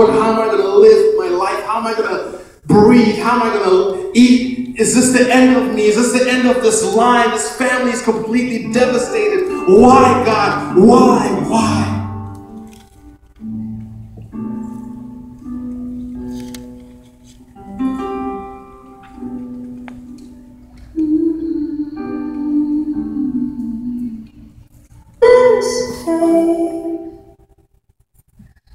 how am I going to live my life? How am I going to breathe? How am I going to eat? Is this the end of me? Is this the end of this line? This family is completely devastated. Why, God? Why?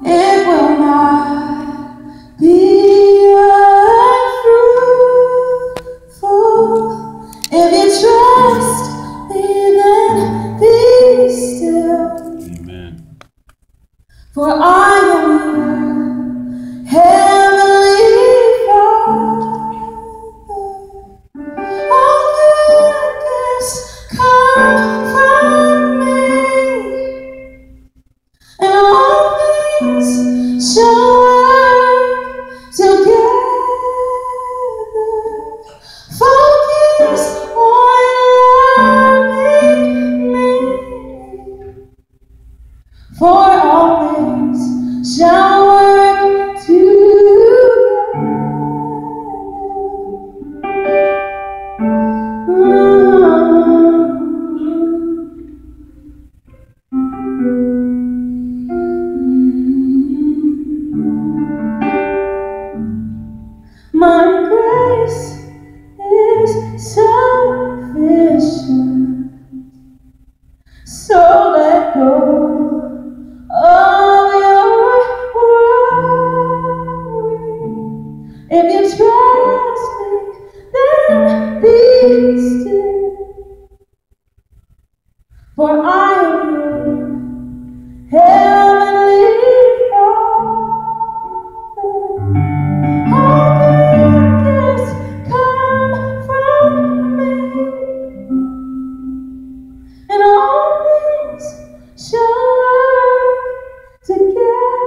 It will not be unfruitful. If you trust me, then be still. Amen. For I am your heavenly Father. All good gifts come from me, and all things shall work together. Focus on loving me, for all things shall work together. My grace is sufficient, so let go of your worry. If you trust me, then be still, for I am your heavenly Father. All good gifts come from me, and all things shall work together.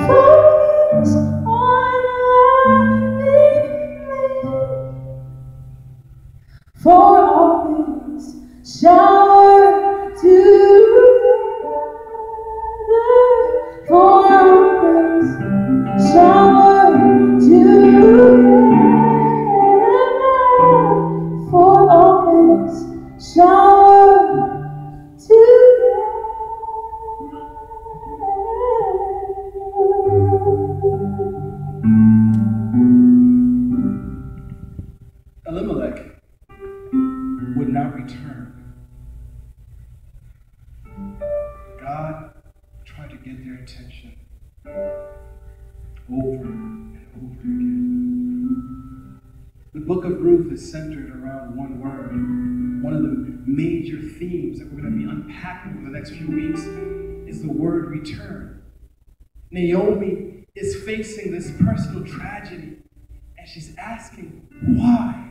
Focus on loving me, for all things shall work together. For all things shall work together. For all things shall work together. Elimelech would not return. God tried to get their attention over and over again. The book of Ruth is centered around one word. One of the major themes that we're going to be unpacking over the next few weeks is the word return. Naomi is facing this personal tragedy, and she's asking, why?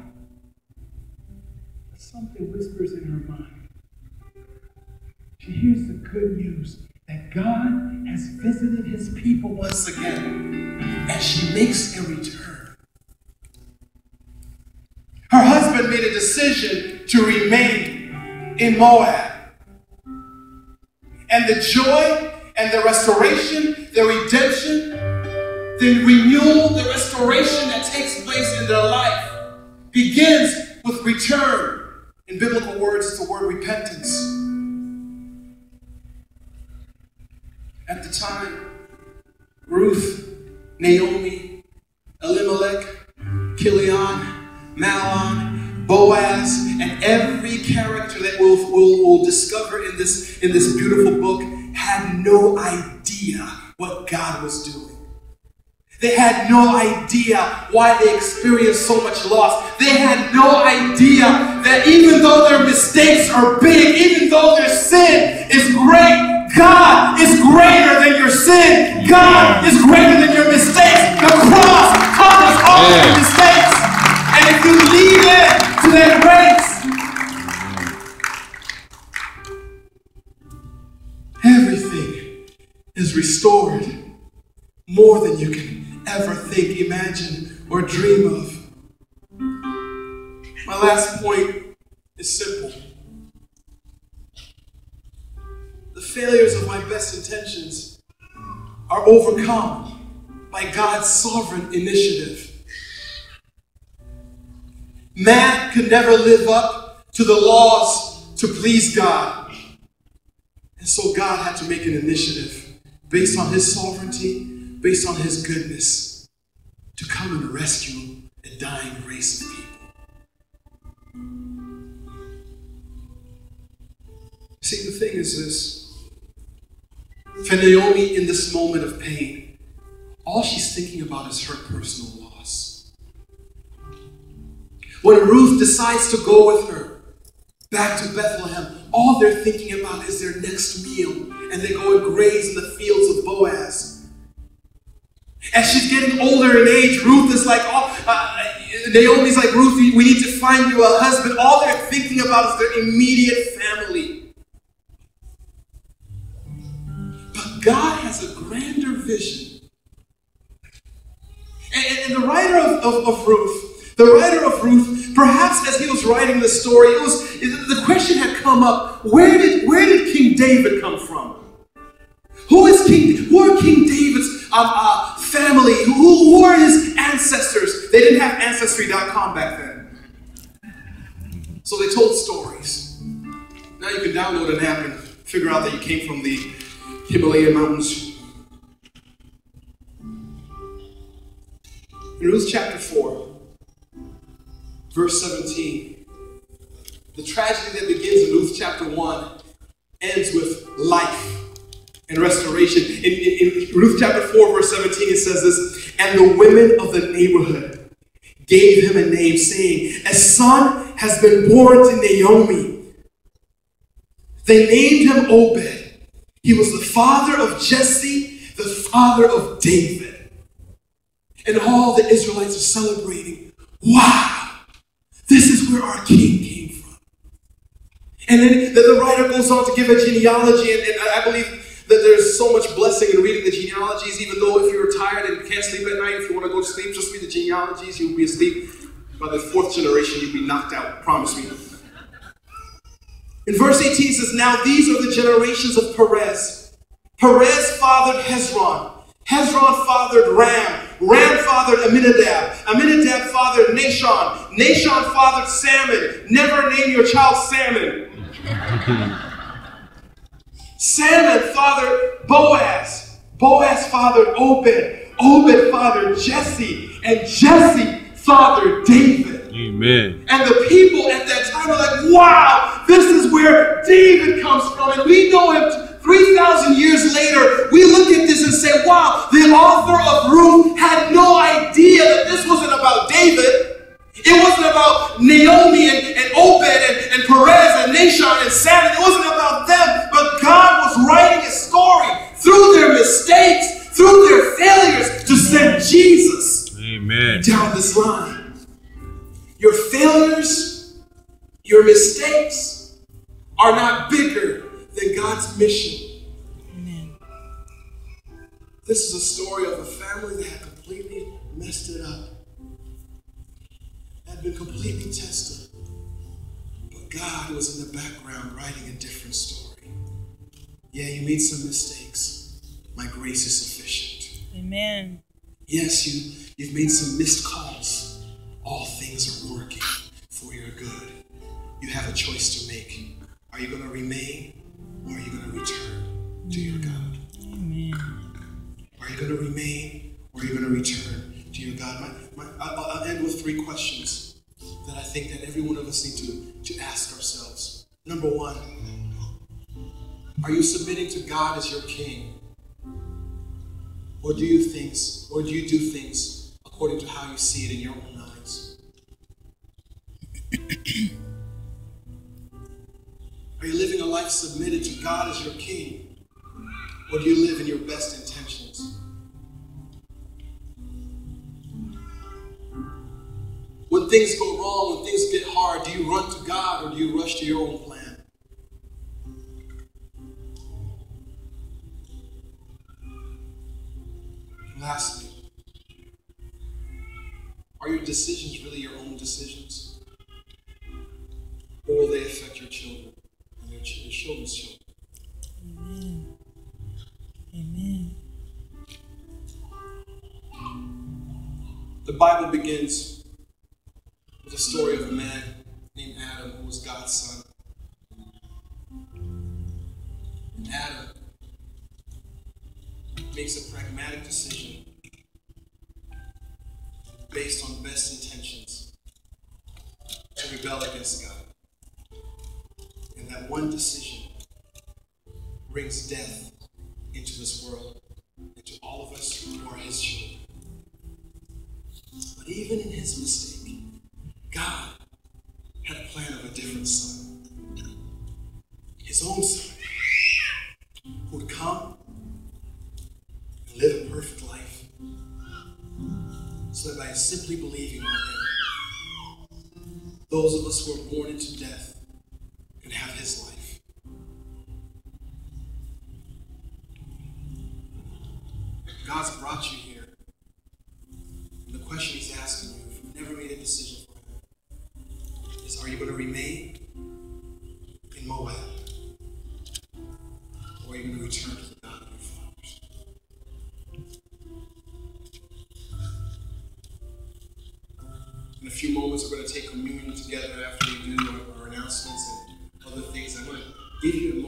But something whispers in her mind. She hears the good news that God has visited his people once again, and she makes a return. Her husband made a decision to remain in Moab. And the joy and the restoration, the redemption, the renewal, the restoration that takes place in their life begins with return. In biblical words, it's the word repentance. At the time, Ruth, Naomi, Elimelech, Chilion, Mahlon, Boaz, and every character that we'll discover in this beautiful book had no idea what God was doing. They had no idea why they experienced so much loss. They had no idea that even though their mistakes are big, even though their sin is great, God is greater than your sin. God is greater than your mistakes. The cross covers all of your mistakes. And if you lean in to that grace, everything is restored more than you can ever think, imagine, or dream of. My last point is simple. The failures of my best intentions are overcome by God's sovereign initiative. Man could never live up to the laws to please God. And so God had to make an initiative based on his sovereignty, based on his goodness, to come and rescue a dying race of people. See, the thing is this. For Naomi, in this moment of pain, all she's thinking about is her personal loss. When Ruth decides to go with her back to Bethlehem, all they're thinking about is their next meal, and they go and graze in the fields of Boaz. As she's getting older in age, Ruth is like, Naomi's like, Ruth, we need to find you a husband. All they're thinking about is their immediate family. But God has a grander vision. And the writer of Ruth, perhaps as he was writing the story, the question had come up, where did King David come from? Who are King David's family? Who are his ancestors? They didn't have Ancestry.com back then. So they told stories. Now you can download an app and figure out that you came from the Himalayan mountains. In Ruth chapter 4, verse 17, the tragedy that begins in Ruth chapter 1 ends with life and restoration. In Ruth chapter 4, verse 17, it says this, and the women of the neighborhood gave him a name, saying, a son has been born to Naomi. They named him Obed. He was the father of Jesse, the father of David. And all the Israelites are celebrating. Wow, this is where our king came from. And then the writer goes on to give a genealogy, and I believe that there's so much blessing in reading the genealogies, even though if you're tired and can't sleep at night, if you want to go to sleep, just read the genealogies, you'll be asleep. By the fourth generation, you'll be knocked out, promise me. In verse 18 it says, now these are the generations of Perez. Perez fathered Hezron. Hezron fathered Ram. Ram fathered Aminadab. Aminadab fathered Nashon. Nashon fathered Salmon. Never name your child Salmon. Salmon fathered Boaz. Boaz fathered Obed. Obed fathered Jesse. And Jesse fathered David. Amen. And the people at that time are like, wow, this is where David comes from. And we know him 3,000 years later. We look at this and say, wow, the author of Ruth had no idea that this wasn't about David. It wasn't about Naomi and Obed and Perez and Nashon and Salmon. It wasn't about them. But God was writing a story through their mistakes, through their failures, to send Jesus. Amen. Down this line. Your failures, your mistakes are not bigger than God's mission. Amen. This is a story of a family that had completely messed it up. Had been completely tested. But God was in the background writing a different story. Yeah, you made some mistakes. My grace is sufficient. Amen. Yes, you've made some missed calls. All things are working for your good. You have a choice to make. Are you going to remain, or are you going to return to your God? Amen. Are you going to remain, or are you going to return to your God? I'll end with 3 questions that I think that every one of us need to ask ourselves. Number 1, are you submitting to God as your king? Or do you do things according to how you see it in your own eyes? Are you living a life submitted to God as your king? Or do you live in your best intentions? When things go wrong, when things get hard, do you run to God or do you rush to your own plan? Lastly, are your decisions really your own decisions? Or will they affect your children and your children's children? Amen. Amen. The Bible begins with a story of a man named Adam who was God's son. And Adam makes a pragmatic decision based on the best intentions to rebel against God. And that one decision brings death into this world and to all of us who are his children. But even in his mistake, God had a plan of a different son. His own son, who would come and live a perfect life, so that by simply believing on him, those of us who are born into death can have his life. God's brought you here. And the question he's asking you, if you've never made a decision for him, is, are you going to remain in Moab? Or are you going to return to the God of your fathers? In a few moments, we're going to take communion together after we do our announcements and other things. I'm going to give you a